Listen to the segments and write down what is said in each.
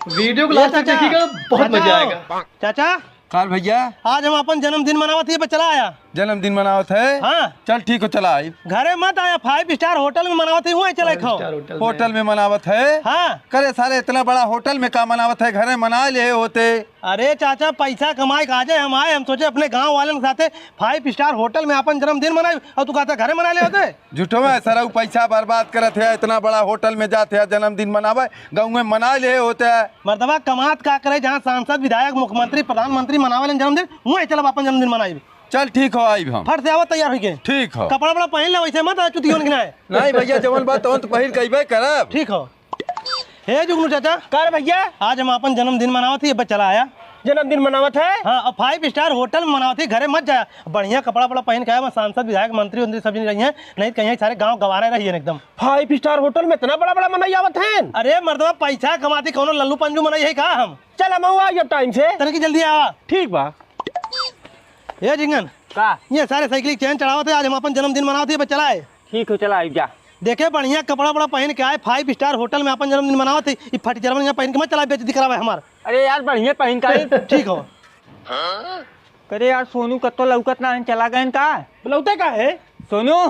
Video को last तक देखिएगा, बहुत मजा आएगा। चाचा काल भैया आज हम अपन जन्मदिन मनावत ही चला आया। जन्मदिन मनावत है। हाँ चल ठीक हो, चला आई। घरे मत आया, 5 स्टार होटल में मनावत ही हुआ चले खाओ। होटल में मनावत है। हाँ करे सारे इतना बड़ा होटल में का मनावत है, घरे मना ले होते। अरे चाचा पैसा कमाए काजे हम आए, हम सोचे अपने गांव वाले के साथे 5 स्टार होटल में अपन जन्मदिन मनाए और तू कहता घरे मना ले होते। झूठो है सर, पैसा बर्बाद करत है, इतना बड़ा होटल में जाते हैं जन्मदिन मनावे, गाँव में मना ले होते है। मर्दबा कमात का करे, जहाँ सांसद विधायक मुख्यमंत्री प्रधानमंत्री मनावे जन्मदिन वहीं चल अपन जन्मदिन मनाई। चल ठीक हो, आई हम फट से आवत तैयार हो के। ठीक हो। कपड़ा बड़ा पहन ले, वैसे मत चुतियों के नाय। नहीं भैया, जवन बात तो पहिर कइबे करब। ठीक हो। हे जुगनू चाचा कर भैया, आज हम अपन जन्मदिन मनावत ही, चला आया। जन्मदिन मनावत है? हाँ, और 5 स्टार होटल में मनावत ही, घरे मत जाया। बढ़िया कपड़ा बड़ा पहन के आया, मैं सांसद विधायक मंत्री उंत्री सब रही है, नहीं कहीं सारे गांव गवारे रही है एकदम। 5 स्टार होटल में इतना बड़ा बड़ा मनाई आवत है। अरे मर्दवा पैसा कमाती कौनो लल्लू पंजू मनाई है का हम। चल हम आ गए टाइम से, तन की जल्दी आवा। ठीक बा। ये जिंगन का ये सारे साइकिल चैन चढ़ावत है, आज हम अपन जन्मदिन मनावत है, चला है। ठीक हो, चला आई जा। देखे बढ़िया कपड़ा बड़ा पहन के आए, 5 स्टार होटल में अपन जन्मदिन मनावत है, ये फटी चरवन पहन के मत चला, बेइज्जती करावे हमार। अरे यार बढ़िया पहन का। ठीक हो। अरे यार सोनू कत्तो लौकत ना चला गए का लौटे का है सोनू।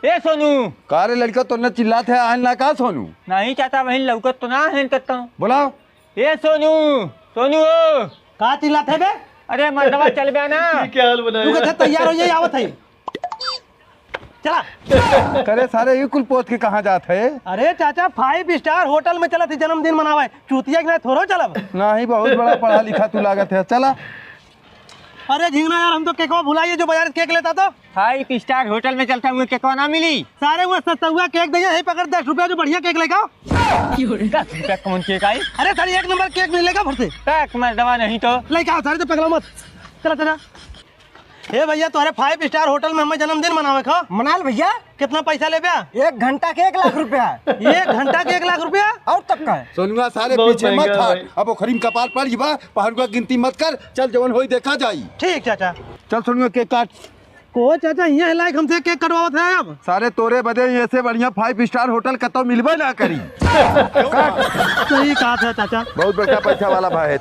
ए सोनू का रे लड़का, तो न चिल्लात है आन ना का सोनू? नहीं चाचा बहन लौकत तो ना है कत्तो। बुलाओ। ए सोनू सोनू का चिल्लात है बे? अरे मर्दवा चल बे ना। क्या हाल बनाया? तू कहता तैयार हो जाए, आवत है। चला। करे सारे ये कुल पोत के कहाँ जात है? अरे चाचा 5 स्टार होटल में चला थी जन्मदिन मनावे, चूतिया के नहीं थोड़ो चलब। नहीं, बहुत बड़ा पढ़ा लिखा तू लागत है, चला। अरे झिंगना यार, हम तो केकवा भुलाइए जो बाजार केक लेता तो। 5 स्टार होटल में चलता हुए केकवा ना मिली। सारे वो सस्ता हुआ केक दिया है, पकड़ 10 रुपया जो बढ़िया केक लेगा। 10 रुपया कौन केक आई? अरे सारे 1 नंबर केक मिलेगा भरते। पैक मर्दवा नहीं तो लेके आओ सारे, तो पकड़ा मत। चला चला। हे भैया तुम्हारे 5 स्टार होटल में हमें जन्मदिन मनावे खा। मनाल भैया। कितना पैसा ले बया? 1 घंटा के 1 लाख रुपया। 1 घंटा के 1 लाख रुपया और तब का सोनुआ सारे बहुत पीछे मत महंगा हट, भाई। अब ओखरी में कपार पड़ जीवा, पहरुआ गिनती मत कर, चल जवन होई देखा जाई। ठीक चाचा। चल सोनुआ केक काट। को चाचा यहाँ लायक हमसे केक कटवावत है अब। सारे तोरे बदे ऐसे बढ़िया 5 स्टार होटल कतो मिलबे ना करी। सही कहा था चाचा। बहुत बड़का पैसा वाला भाई है।